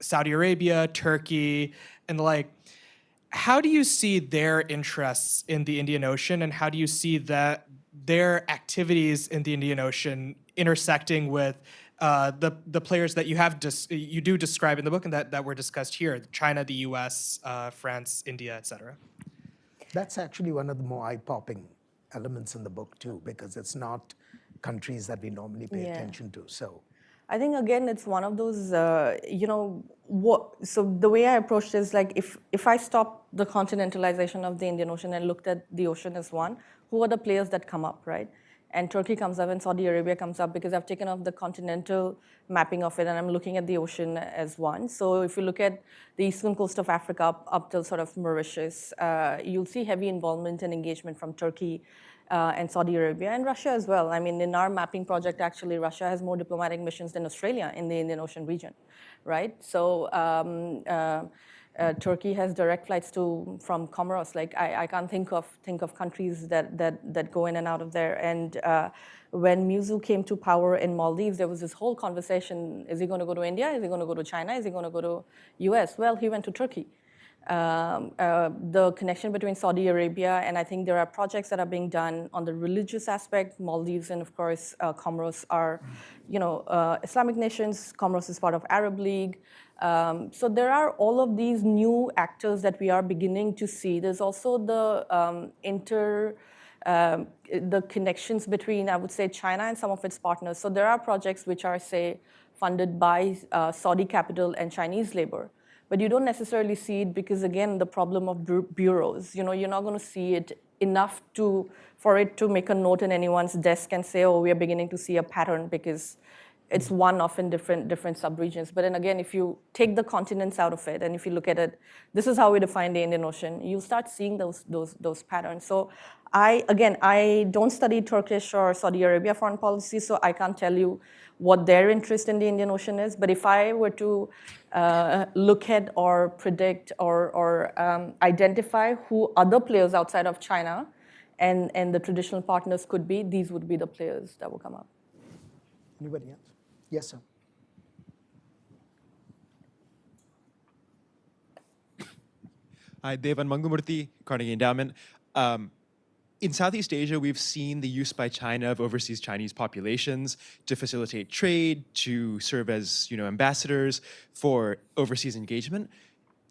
Saudi Arabia, Turkey, and the like. How do you see their interests in the Indian Ocean, and how do you see their activities in the Indian Ocean intersecting with the players that you do describe in the book and that were discussed here: China, the U.S., France, India, etc. That's actually one of the more eye-popping elements in the book too, because it's not countries that we normally pay attention to. So I think, again, it's one of those, so the way I approached it is like, if I stop the continentalization of the Indian Ocean and looked at the ocean as one, who are the players that come up, right? And Turkey comes up and Saudi Arabia comes up because I've taken off the continental mapping of it and I'm looking at the ocean as one. So if you look at the eastern coast of Africa up till sort of Mauritius, you'll see heavy involvement and engagement from Turkey and Saudi Arabia and Russia as well. I mean, in our mapping project, actually, Russia has more diplomatic missions than Australia in the Indian Ocean region, right? So Turkey has direct flights from Comoros. Like I can't think of countries that go in and out of there. And when Muzu came to power in Maldives, there was this whole conversation: is he going to go to India? Is he going to go to China? Is he going to go to US? Well, he went to Turkey. The connection between Saudi Arabia, and I think there are projects that are being done on the religious aspect. Maldives and, of course, Comoros are, Islamic nations. Comoros is part of Arab League. So there are all of these new actors that we are beginning to see. There's also the the connections between, I would say, China and some of its partners. So there are projects which are, say, funded by Saudi capital and Chinese labor. But you don't necessarily see it because, again, the problem of bureaus. You're not going to see it enough for it to make a note in anyone's desk and say, oh, we are beginning to see a pattern because it's one-off in different subregions. But then again, if you take the continents out of it, and if you look at it, this is how we define the Indian Ocean, you start seeing those patterns. So I don't study Turkish or Saudi Arabia foreign policy, so I can't tell you what their interest in the Indian Ocean is. But if I were to look at or predict or identify who other players outside of China and the traditional partners could be, these would be the players that will come up. Anybody else? Yes, sir. Hi, Devan Mangumurthy, Carnegie Endowment. In Southeast Asia, we've seen the use by China of overseas Chinese populations to facilitate trade, to serve as ambassadors for overseas engagement.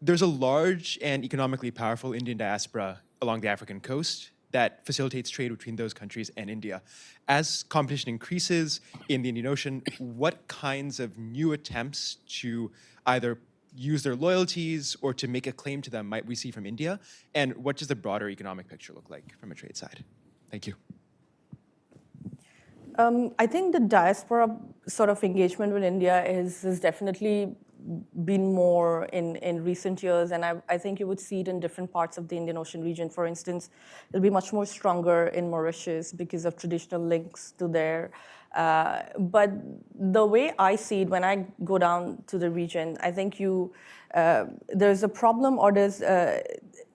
There's a large and economically powerful Indian diaspora along the African coast that facilitates trade between those countries and India. As competition increases in the Indian Ocean, what kinds of new attempts to either use their loyalties or to make a claim to them might we see from India? And what does the broader economic picture look like from a trade side? Thank you. I think the diaspora sort of engagement with India has definitely been more in recent years, and I think you would see it in different parts of the Indian Ocean region. For instance, it'll be much more stronger in Mauritius because of traditional links to there. But the way I see it when I go down to the region, I think there's a problem, or there's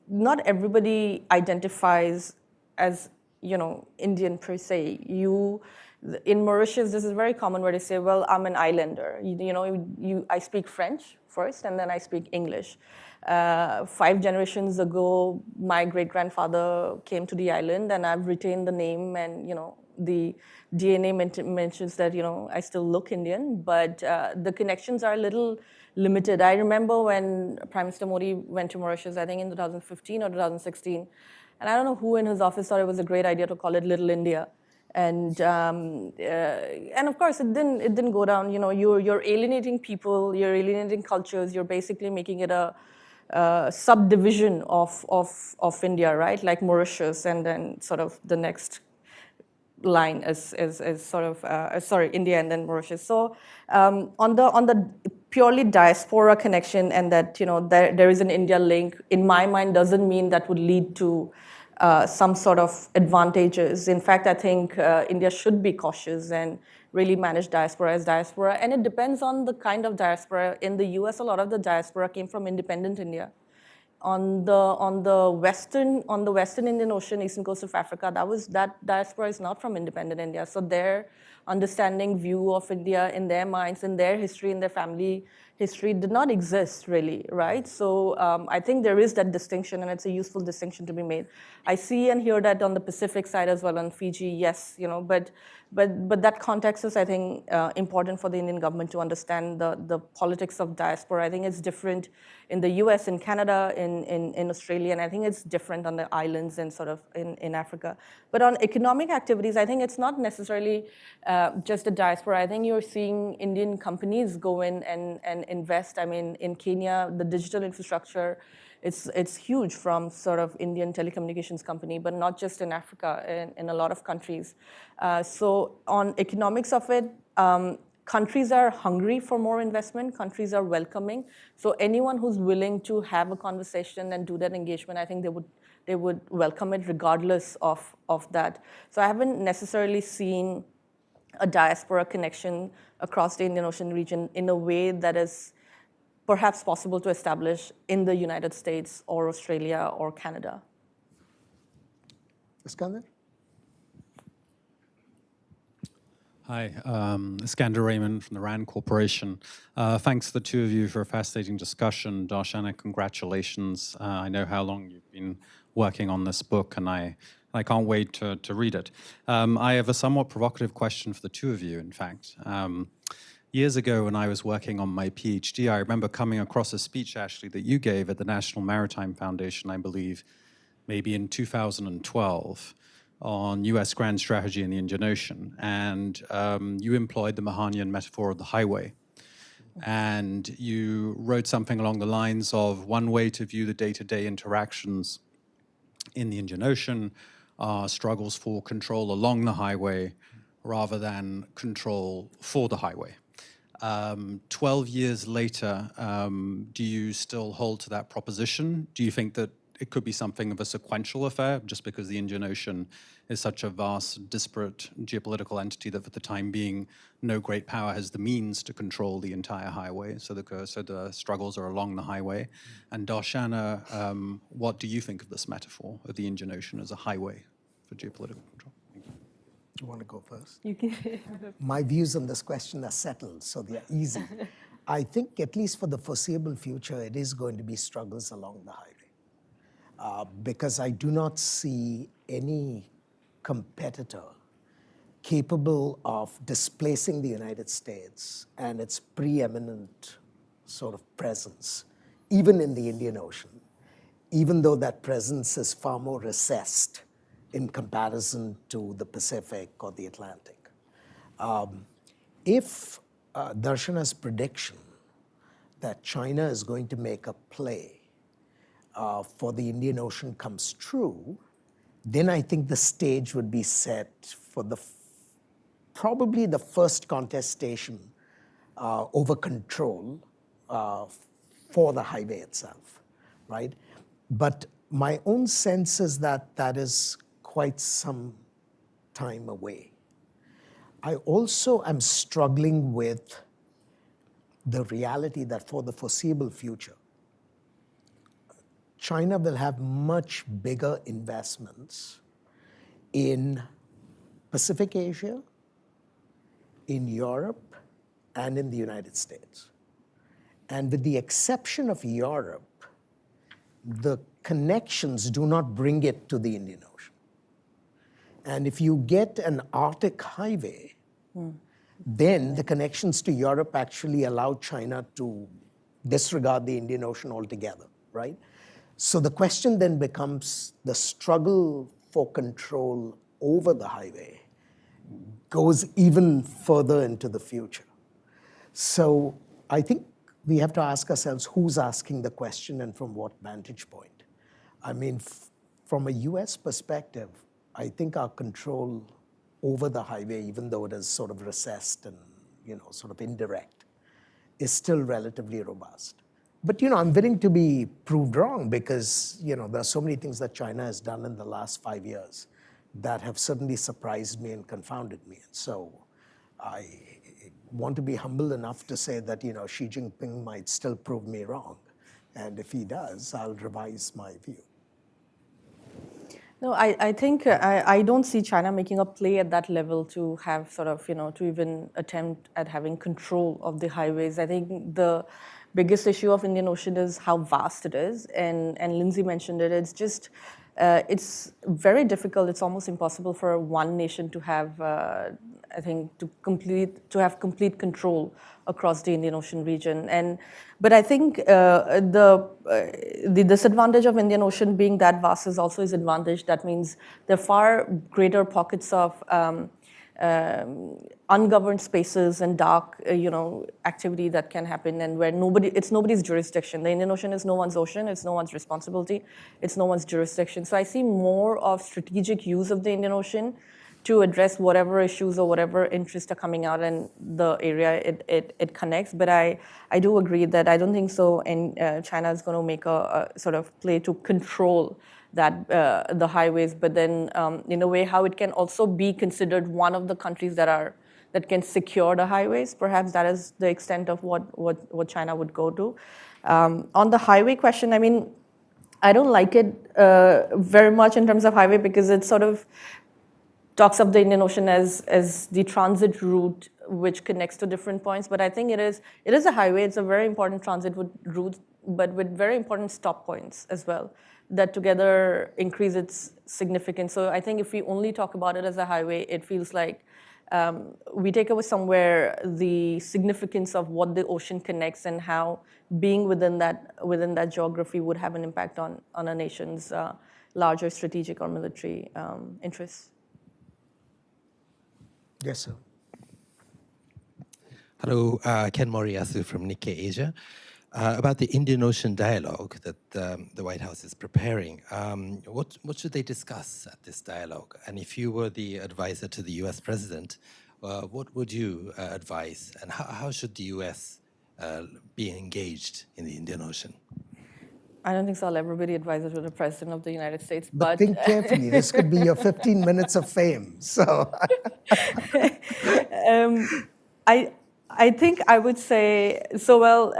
not everybody identifies as Indian per se. In Mauritius, this is very common where they say, well, I'm an islander. I speak French first, and then I speak English. 5 generations ago, my great-grandfather came to the island, and I've retained the name, and the DNA mentions that I still look Indian, but the connections are a little limited. I remember when Prime Minister Modi went to Mauritius, I think in 2015 or 2016, and I don't know who in his office thought it was a great idea to call it Little India. And of course, it didn't go down. You're alienating people, you're alienating cultures, you're basically making it a subdivision of India, right? Like Mauritius, and then sort of the next line is sort of India and then Mauritius. So on the purely diaspora connection, and that there is an India link, in my mind, doesn't mean that would lead to some sort of advantages. In fact, I think India should be cautious and really manage diaspora as diaspora. And it depends on the kind of diaspora. In the US, a lot of the diaspora came from independent India. On the western Indian Ocean, eastern coast of Africa, that diaspora is not from independent India. So their understanding, view of India in their minds, in their history, in their family history did not exist really, right? So I think there is that distinction, and it's a useful distinction to be made. I see and hear that on the Pacific side as well, on Fiji, yes, but that context is, I think, important for the Indian government to understand the politics of diaspora. I think it's different in the US, in Canada, in Australia, and I think it's different on the islands and sort of in Africa. But on economic activities, I think it's not necessarily just the diaspora. I think you're seeing Indian companies go in and invest. I mean, in Kenya, the digital infrastructure, it's huge from sort of Indian telecommunications company, but not just in Africa, in a lot of countries. So on economics of it, countries are hungry for more investment. Countries are welcoming. So anyone who's willing to have a conversation and do that engagement, I think they would welcome it regardless of that. So I haven't necessarily seen a diaspora connection across the Indian Ocean region in a way that is perhaps possible to establish in the United States or Australia or Canada. Iskander? Hi, Iskander Raymond from the RAND Corporation. Thanks to the two of you for a fascinating discussion. Darshana, congratulations. I know how long you've been working on this book, and I can't wait to read it. I have a somewhat provocative question for the two of you, in fact. Years ago, when I was working on my PhD, I remember coming across a speech, actually, that you gave at the National Maritime Foundation, I believe, maybe in 2012, on US grand strategy in the Indian Ocean. And you employed the Mahanian metaphor of the highway. And you wrote something along the lines of one way to view the day-to-day interactions in the Indian Ocean are struggles for control along the highway rather than control for the highway. 12 years later, do you still hold to that proposition? Do you think that it could be something of a sequential affair, just because the Indian Ocean is such a vast, disparate geopolitical entity that for the time being, no great power has the means to control the entire highway, so the struggles are along the highway? And Darshana, what do you think of this metaphor of the Indian Ocean as a highway for geopolitical control? Thank you. Do you want to go first? You can. My views on this question are settled, so they're easy. I think, at least for the foreseeable future, it is going to be struggles along the highway. Because I do not see any competitor capable of displacing the United States and its preeminent sort of presence, even in the Indian Ocean, even though that presence is far more recessed in comparison to the Pacific or the Atlantic. If Darshana's prediction that China is going to make a play for the Indian Ocean comes true, then I think the stage would be set for probably the first contestation over control for the highway itself, right? But my own sense is that that is quite some time away. I also am struggling with the reality that for the foreseeable future, China will have much bigger investments in Pacific Asia, in Europe, and in the United States. And with the exception of Europe, the connections do not bring it to the Indian Ocean. And if you get an Arctic highway, then the connections to Europe actually allow China to disregard the Indian Ocean altogether, right? So the question then becomes the struggle for control over the highway goes even further into the future. So I think we have to ask ourselves who's asking the question and from what vantage point. I mean, from a US perspective, I think our control over the highway, even though it is sort of recessed and sort of indirect, is still relatively robust. But I'm willing to be proved wrong because there are so many things that China has done in the last 5 years that have certainly surprised me and confounded me. And so I want to be humble enough to say that Xi Jinping might still prove me wrong. And if he does, I'll revise my view. No, I think I don't see China making a play at that level to have sort of, to even attempt at having control of the highways. I think the biggest issue of Indian Ocean is how vast it is. And Lindsay mentioned it. It's just, it's very difficult. It's almost impossible for one nation to have, I think, to have complete control across the Indian Ocean region. But I think the disadvantage of Indian Ocean being that vast is also its advantage. That means there are far greater pockets of ungoverned spaces and dark, activity that can happen, and where it's nobody's jurisdiction. The Indian Ocean is no one's ocean. It's no one's responsibility. It's no one's jurisdiction. So I see more of strategic use of the Indian Ocean to address whatever issues or whatever interests are coming out in the area it connects. But I do agree that I don't think so. And China is going to make a sort of play to control that the highways, but then in a way how it can also be considered one of the countries that can secure the highways. Perhaps that is the extent of what China would go to. On the highway question, I mean, I don't like it very much in terms of highway because it sort of talks of the Indian Ocean as the transit route which connects to different points. But I think it is a highway. It's a very important transit route, but with very important stop points as well, that together increase its significance. So I think if we only talk about it as a highway, it feels like we take away somewhere the significance of what the ocean connects and how being within that geography would have an impact on a nation's larger strategic or military interests. Yes, sir. Hello, Ken Moriyasu from Nikkei Asia. About the Indian Ocean dialogue that the White House is preparing, what should they discuss at this dialogue? And if you were the advisor to the US president, what would you advise? And how should the US be engaged in the Indian Ocean? I don't think so. I'll ever be the advisor to the President of the United States. But think carefully. This could be your 15 minutes of fame. So, I think I would say so. Well,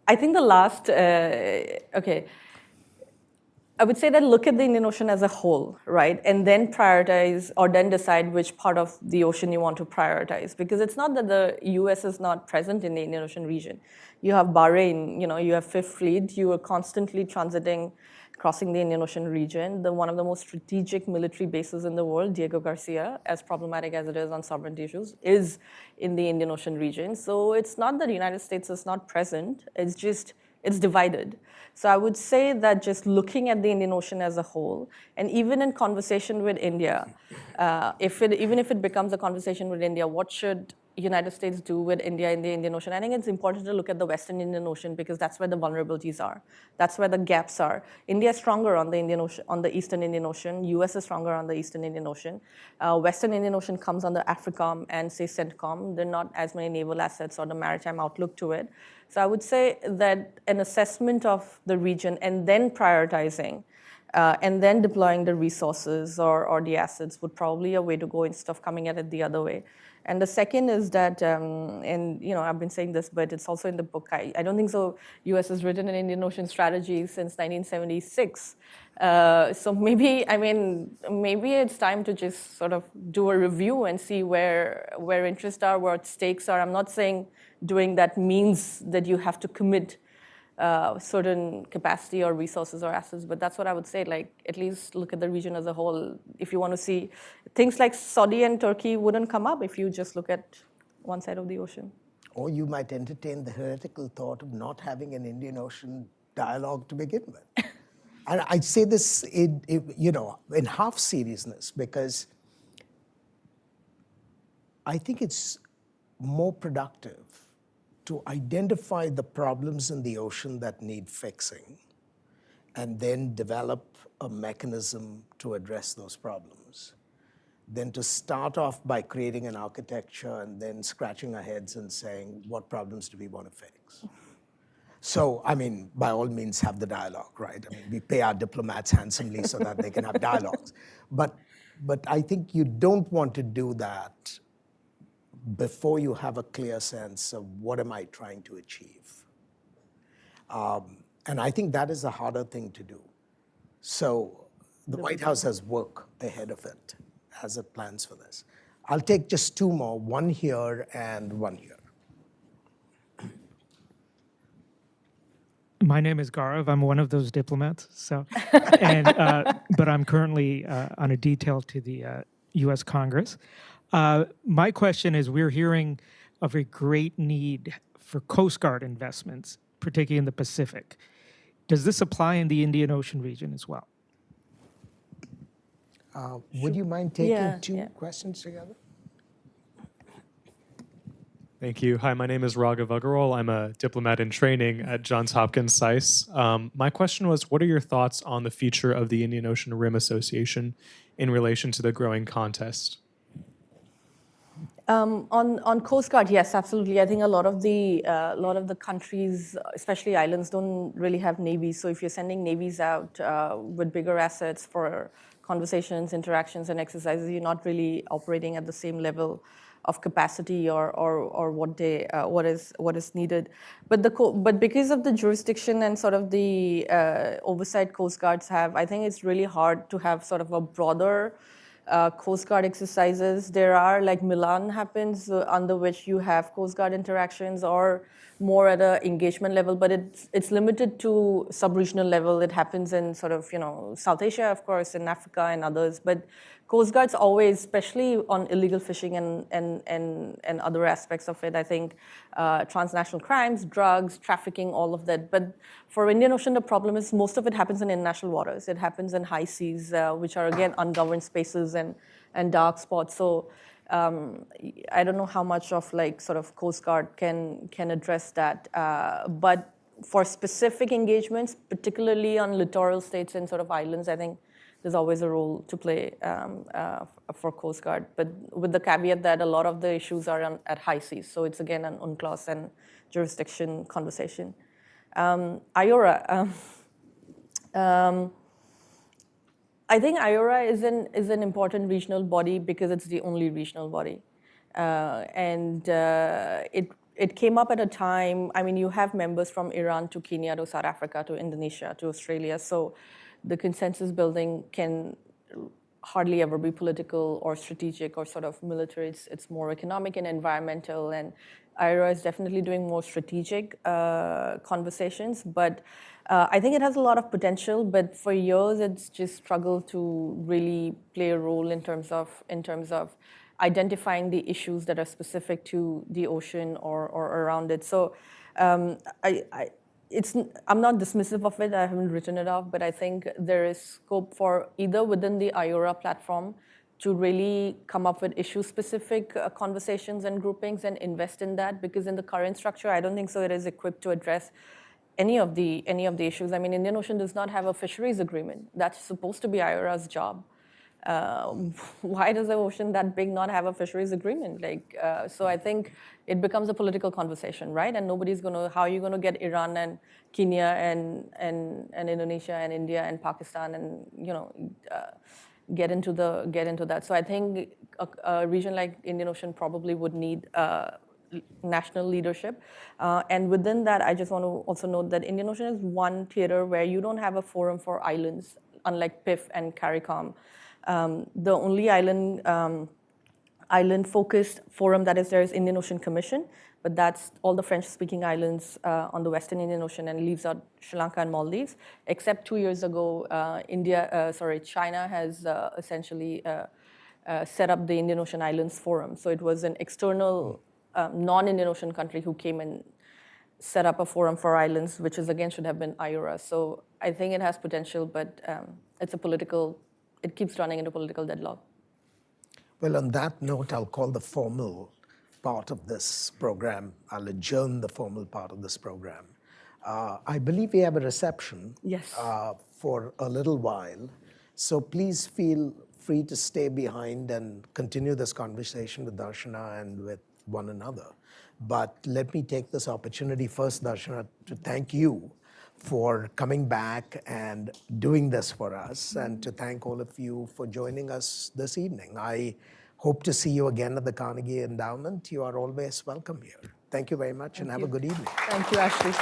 I think the last. Okay. I would say that look at the Indian Ocean as a whole, right? And then prioritize or then decide which part of the ocean you want to prioritize. Because it's not that the US is not present in the Indian Ocean region. You have Bahrain, you have Fifth Fleet, you are constantly transiting, crossing the Indian Ocean region. One of the most strategic military bases in the world, Diego Garcia, as problematic as it is on sovereignty issues, is in the Indian Ocean region. So it's not that the United States is not present, it's just, it's divided. So I would say that just looking at the Indian Ocean as a whole, and even in conversation with India, even if it becomes a conversation with India, what should United States do with India in the Indian Ocean? I think it's important to look at the Western Indian Ocean because that's where the vulnerabilities are. That's where the gaps are. India is stronger on the Indian Ocean, on the Eastern Indian Ocean. US is stronger on the Eastern Indian Ocean. Western Indian Ocean comes under AFRICOM and say CENTCOM. There are not as many naval assets or the maritime outlook to it. So I would say that an assessment of the region and then prioritizing and then deploying the resources or the assets would probably be a way to go instead of coming at it the other way. And the second is that, and I've been saying this, but it's also in the book. I don't think so. U.S. has written an Indian Ocean strategy since 1976. So maybe it's time to just sort of do a review and see where interests are, what stakes are. I'm not saying doing that means that you have to commit certain capacity or resources or assets, but that's what I would say, like at least look at the region as a whole. If you want to see things like Saudi and Turkey wouldn't come up if you just look at one side of the ocean. or you might entertain the heretical thought of not having an Indian Ocean dialogue to begin with. And I say this in half seriousness because I think it's more productive to identify the problems in the ocean that need fixing and then develop a mechanism to address those problems than to start off by creating an architecture and then scratching our heads and saying, what problems do we want to fix? So, by all means, have the dialogue, right? We pay our diplomats handsomely so that they can have dialogues. But I think you don't want to do that before you have a clear sense of what am I trying to achieve. And I think that is the harder thing to do. So the White House has work ahead of it as it plans for this. I'll take just two more, one here and one here. My name is Gaurav. I'm one of those diplomats. But I'm currently on a detail to the U.S. Congress. My question is, we're hearing of a great need for Coast Guard investments, particularly in the Pacific. Does this apply in the Indian Ocean region as well? Would you mind taking two questions together? Thank you. Hi, my name is Raghav Agarwal. I'm a diplomat in training at Johns Hopkins SAIS. My question was, what are your thoughts on the future of the Indian Ocean Rim Association in relation to the growing contest? On Coast Guard, yes, absolutely. I think a lot of the countries, especially islands, don't really have navies. So if you're sending navies out with bigger assets for conversations, interactions, and exercises, you're not really operating at the same level of capacity or what is needed. But because of the jurisdiction and sort of the oversight Coast Guards have, I think it's really hard to have sort of a broader Coast Guard exercises. There are, like Milan happens, under which you have Coast Guard interactions or more at an engagement level, but it's limited to sub-regional level. It happens in sort of, South Asia, of course, in Africa and others. But Coast Guard's always, especially on illegal fishing and other aspects of it, I think transnational crimes, drugs, trafficking, all of that. But for Indian Ocean, the problem is most of it happens in international waters. It happens in high seas, which are, again, ungoverned spaces and dark spots. So I don't know how much of like sort of Coast Guard can address that. But for specific engagements, particularly on littoral states and sort of islands, I think there's always a role to play for Coast Guard, but with the caveat that a lot of the issues are at high seas. So it's, again, an UNCLOS and jurisdiction conversation. IORA. I think IORA is an important regional body because it's the only regional body. It came up at a time, I mean, you have members from Iran to Kenya to South Africa to Indonesia to Australia. So the consensus building can hardly ever be political or strategic or sort of military. It's more economic and environmental. And IORA is definitely doing more strategic conversations. But I think it has a lot of potential. But for years, it's just struggled to really play a role in terms of identifying the issues that are specific to the ocean or around it. So I'm not dismissive of it. I haven't written it off, but I think there is scope for either within the IORA platform to really come up with issue-specific conversations and groupings and invest in that, because in the current structure, I don't think so it is equipped to address any of the issues. I mean, Indian Ocean does not have a fisheries agreement. That's supposed to be IORA's job. Why does the ocean that big not have a fisheries agreement? So I think it becomes a political conversation, right? And nobody's how are you going to get Iran and Kenya and Indonesia and India and Pakistan and, get into that. So I think a region like Indian Ocean probably would need national leadership. And within that, I just want to also note that Indian Ocean is one theater where you don't have a forum for islands, unlike PIF and CARICOM. The only island-focused forum that is there is Indian Ocean Commission, but that's all the French-speaking islands on the Western Indian Ocean and leaves out Sri Lanka and Maldives. Except 2 years ago, China has essentially set up the Indian Ocean Islands Forum. So it was an external non-Indian Ocean country who came and set up a forum for islands, which is again should have been IORA. So I think it has potential, but it keeps running into political deadlock. Well, on that note, I'll call the formal part of this program. I'll adjourn the formal part of this program. I believe we have a reception for a little while. So please feel free to stay behind and continue this conversation with Darshana and with one another. But let me take this opportunity first, Darshana, to thank you for coming back and doing this for us, and to thank all of you for joining us this evening. I hope to see you again at the Carnegie Endowment. You are always welcome here. Thank you very much and have a good evening. Thank you, Ashley.